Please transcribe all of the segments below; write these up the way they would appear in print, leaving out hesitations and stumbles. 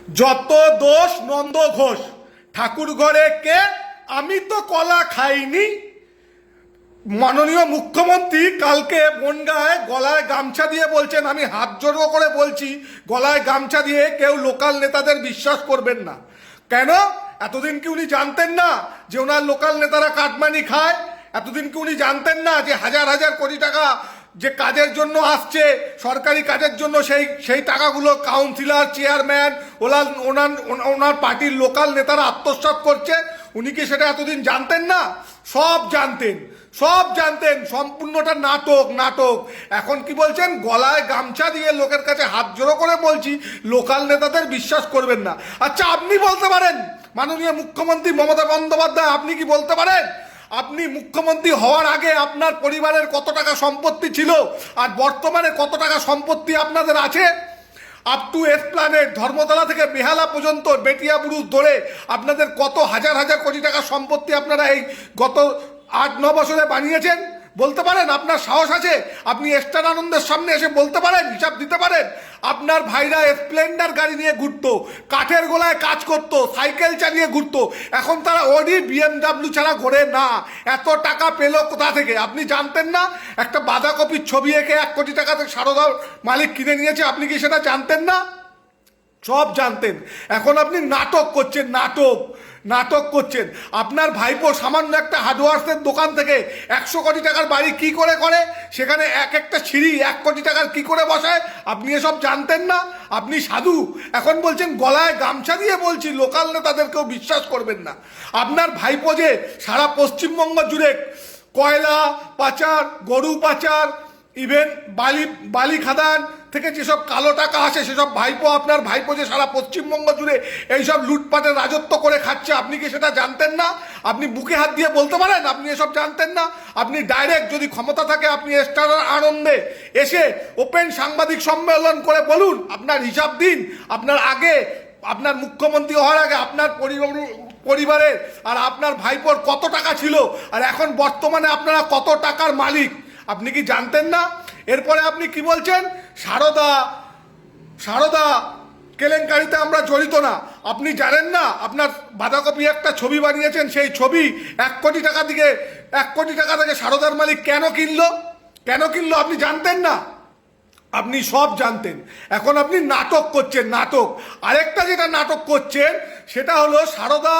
যত দোষ নন্দ ঘোষ, ঠাকুর ঘরে কে, আমি তো কলা খাইনি। মাননীয় মুখ্যমন্ত্রী কালকে বনগাঁয় গলায় গামছা দিয়ে বলছেন, আমি হাত জড়ো করে বলছি, গলায় গামছা দিয়ে কেউ লোকাল নেতাদের বিশ্বাস করবেন না। কেন? এতদিন কি উনি জানতেন না যে ওনার লোকাল নেতারা কাটমানি খায়? এতদিন কি উনি জানতেন না যে হাজার হাজার কোটি টাকা যে কাজের জন্য আসছে, সরকারি কাজের জন্য, সেই টাকাগুলো কাউন্সিলর, চেয়ারম্যান, ওনার পার্টির লোকাল নেতারা আত্মসাৎ করছে? উনি কি সেটা এতদিন জানতেন না? সব জানতেন, সব জানতেন। সম্পূর্ণটা নাটক, নাটক। এখন কি বলছেন? গলায় গামছা দিয়ে লোকের কাছে হাত জোড়ো করে বলছি লোকাল নেতাদের বিশ্বাস করবেন না। আচ্ছা, আপনি বলতে পারেন, মাননীয় মুখ্যমন্ত্রী মমতা বন্দ্যোপাধ্যায়, আপনি কি বলতে পারেন আপনি মুখ্যমন্ত্রী হওয়ার আগে আপনার পরিবারের কত টাকা সম্পত্তি ছিল আর বর্তমানে কত টাকা সম্পত্তি আপনাদের আছে? আপ টু এসপ্ল্যানেড, ধর্মতলা থেকে বেহালা পর্যন্ত বেটিয়া বুরুজ ধরে আপনাদের কত হাজার হাজার কোটি টাকার সম্পত্তি আপনারা এই গত 8-9 বছরে বানিয়েছেন? বলতে পারেন? আপনার সাহস আছে? আপনি স্টার আনন্দের সামনে এসে বলতে পারেন, হিসাব দিতে পারেন? আপনার ভাইরা স্প্লেন্ডার গাড়ি নিয়ে ঘুরতো, কাঠের গোলায় কাজ করতো, সাইকেল চালিয়ে ঘুরতো, এখন তারা অডি বিএমডাব্লিউ ছাড়া ঘোরে না। এত টাকা পেল কোথা থেকে? আপনি জানতেন না? একটা বাঁধাকপির ছবি এঁকে 1 কোটি টাকাতে সারদার মালিক কিনে নিয়েছে, আপনি কি সেটা জানতেন না? সব জানতেন। এখন আপনি নাটক করছেন, নাটক, নাটক করছেন। আপনার ভাইপো সামান্য একটা হার্ডওয়ার্সের দোকান থেকে 100 কোটি টাকার বাড়ি কি করে করে? সেখানে একটা সিঁড়ি 1 কোটি টাকার কি করে বসায়? আপনি এসব জানতেন না? আপনি সাধু। এখন বলছেন গলায় গামছা দিয়ে বলছি লোকাল নেতাদেরকেও বিশ্বাস করবেন না। আপনার ভাইপো যে সারা পশ্চিমবঙ্গ জুড়ে কয়লা পাচার, গরু পাচার, ইভেন বালি খাদান থেকে যেসব কালো টাকা আসে, সেসব আপনার ভাইপো যে সারা পশ্চিমবঙ্গ জুড়ে এইসব লুটপাটের রাজত্ব করে খাচ্ছে, আপনি কি সেটা জানতেন না? আপনি বুকে হাত দিয়ে বলতে পারেন আপনি এসব জানতেন না? আপনি ডাইরেক্ট, যদি ক্ষমতা থাকে, আপনি স্টার আনন্দে এসে ওপেন সাংবাদিক সম্মেলন করে বলুন, আপনার হিসাব দিন। আপনার মুখ্যমন্ত্রী হওয়ার আগে আপনার পরিবারের আর আপনার ভাইপোর কত টাকা ছিল, আর এখন বর্তমানে আপনারা কত টাকার মালিক, আপনি কি জানতেন না? এরপরে আপনি কি বলছেন? সারদা কেলেঙ্কারিতে আমরা জড়িত না। আপনি জানেন না আপনার বাঁধাকপি একটা ছবি বানিয়েছেন, সেই ছবি 1 কোটি টাকা থেকে সারদার মালিক কেন কিনলো আপনি জানতেন না? আপনি সব জানতেন। এখন আপনি নাটক করছেন, নাটক। আরেকটা যেটা নাটক করছেন সেটা হলো সারদা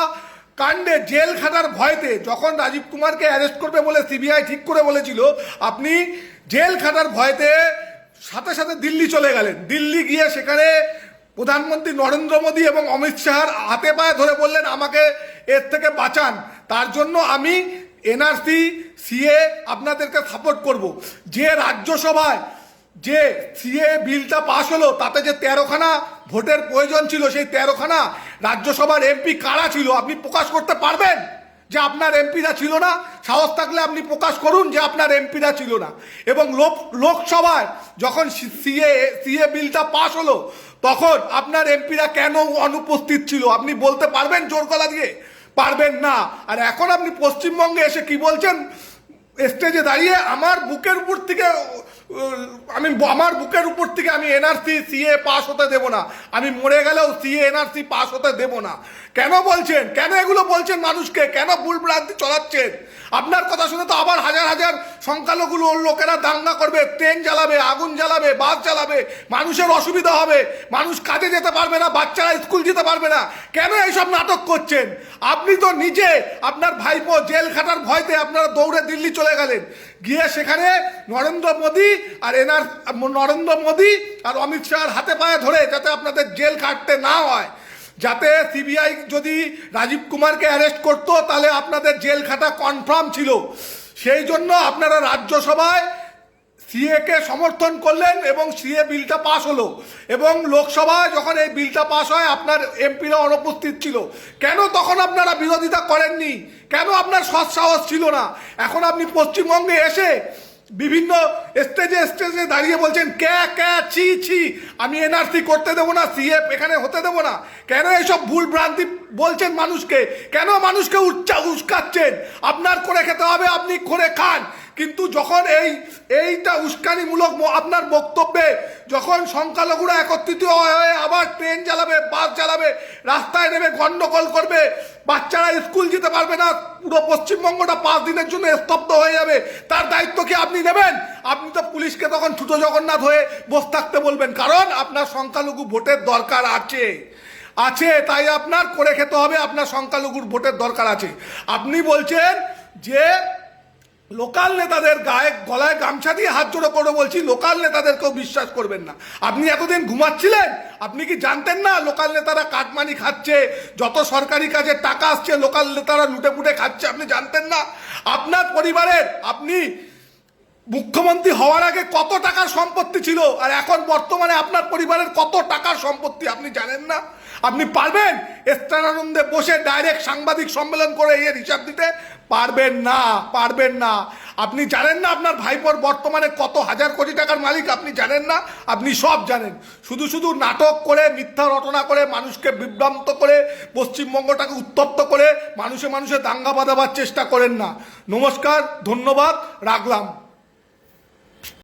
কাণ্ডে জেল খাটার ভয়তে, যখন রাজীব কুমারকে অ্যারেস্ট করবে বলে সিবিআই ঠিক করে বলেছিল, আপনি জেল খাটার ভয়তে সাথে সাথে দিল্লি চলে গেলেন। দিল্লি গিয়ে সেখানে প্রধানমন্ত্রী নরেন্দ্র মোদী এবং অমিত শাহর হাতে পায়ে ধরে বললেন, আমাকে এর থেকে বাঁচান, তার জন্য আমি এনআরসি, সিএ আপনাদেরকে সাপোর্ট করব। যে রাজ্যসভায় যে সিএ বিলটা পাশ হলো, তাতে যে 13খানা ভোটের প্রয়োজন ছিল, সেই 13খানা রাজ্যসভার এমপি কারা ছিল? আপনি প্রকাশ করতে পারবেন যে আপনার এমপিরা ছিল না? সাহস থাকলে আপনি প্রকাশ করুন যে আপনার এমপিরা ছিল না। এবং লোকসভায় যখন সিএ বিলটা পাশ হলো, তখন আপনার এমপিরা কেন অনুপস্থিত ছিল? আপনি বলতে পারবেন জোর গলা দিয়ে? পারবেন না। আর এখন আপনি পশ্চিমবঙ্গে এসে কি বলছেন? স্টেজে দাঁড়িয়ে আমার বুকের উপর থেকে আমি এনআরসি, সিএ পাস হতে দেব না, আমি মরে গেলেও সিএ এনআরসি পাস হতে দেব না। কেন বলছেন? কেন এগুলো বলছেন মানুষকে? কেন ভুলভ্রান্তি চলাচ্ছেন? আপনার কথা শুনে তো আবার হাজার হাজার সংখ্যালঘু লোকেরা দাঙ্গা করবে, ট্রেন জ্বালাবে, আগুন জ্বালাবে, বাস জ্বালাবে, মানুষের অসুবিধা হবে, মানুষ কাজে যেতে পারবে না, বাচ্চারা স্কুল যেতে পারবে না। কেন এইসব নাটক করছেন? আপনি তো নিজে, আপনার ভাইপো জেল খাটার ভয়তে আপনারা দৌড়ে দিল্লি চলে গেলেন, গিয়ে সেখানে নরেন্দ্র মোদী আর অমিত শাহর হাতে পায়ে ধরে, যাতে আপনাদের জেল খাটতে না হয়, যাতে সিবিআই যদি রাজীব কুমারকে অ্যারেস্ট করতো তাহলে আপনাদের জেল খাটা কনফার্ম ছিল, সেই জন্য আপনারা রাজ্যসভায় সিএকে সমর্থন করলেন এবং সিএ বিলটা পাস হলো। এবং লোকসভায় যখন এই বিলটা পাস হয়, আপনার এমপিরা অনুপস্থিত ছিল। কেন তখন আপনারা বিরোধিতা করেননি? কেন আপনার সৎসাহস ছিল না? এখন আপনি পশ্চিমবঙ্গে এসে বিভিন্ন স্টেজে দাঁড়িয়ে বলছেন ছি, আমি এনআরসি করতে দেবো না, সিএ এখানে হতে দেবো না। কেন এইসব ভুল ভ্রান্তি বলছেন মানুষকে? কেন মানুষকে উস্কাচ্ছেন? আপনার করে খেতে হবে, আপনি করে খান। কিন্তু যখন এইটা উস্কানিমূলক আপনার বক্তব্যে যখন সংখ্যালঘুরা একত্রিত হয়ে আবার ট্রেন চালাবে, বাস চালাবে, রাস্তায় নেমে গন্ডগোল করবে, বাচ্চারা স্কুল যেতে পারবে না, পুরো পশ্চিমবঙ্গটা 5 দিনের জন্য স্তব্ধ হয়ে যাবে, তার দায়িত্ব কি আপনি নেবেন? আপনি তো পুলিশকে তখন ছোট জগন্নাথ হয়ে বসে থাকতে বলবেন, কারণ আপনার সংখ্যালঘু ভোটের দরকার আছে, তাই আপনার করে খেতে হবে, আপনার সংখ্যালঘুর ভোটের দরকার আছে। আপনি বলছেন যে লোকাল নেতাদের গায়ে গলায় গামছা দিয়ে হাত জোড়ো করে বলছি, লোকাল নেতাদেরকেও বিশ্বাস করবেন না। আপনি এতদিন ঘুমাচ্ছিলেন? আপনি কি জানতেন না লোকাল নেতারা কাটমানি খাচ্ছে, যত সরকারি কাজের টাকা আসছে লোকাল নেতারা লুটে পুটে খাচ্ছে? আপনি জানতেন না? আপনার পরিবারের, আপনি মুখ্যমন্ত্রী হওয়ার আগে কত টাকার সম্পত্তি ছিল, আর এখন বর্তমানে আপনার পরিবারের কত টাকার সম্পত্তি আপনি জানেন না? আপনি পারবেন স্থানানন্দে বসে ডাইরেক্ট সাংবাদিক সম্মেলন করে এর হিসাব দিতে? পারবেন না। আপনি জানেন না আপনার ভাইপোর বর্তমানে কত হাজার কোটি টাকার মালিক? আপনি জানেন না? আপনি সব জানেন। শুধু নাটক করে, মিথ্যা রটনা করে, মানুষকে বিভ্রান্ত করে, পশ্চিমবঙ্গটাকে উত্তপ্ত করে মানুষে দাঙ্গা বাঁধাবার চেষ্টা করেন না। নমস্কার, ধন্যবাদ, রাখলাম।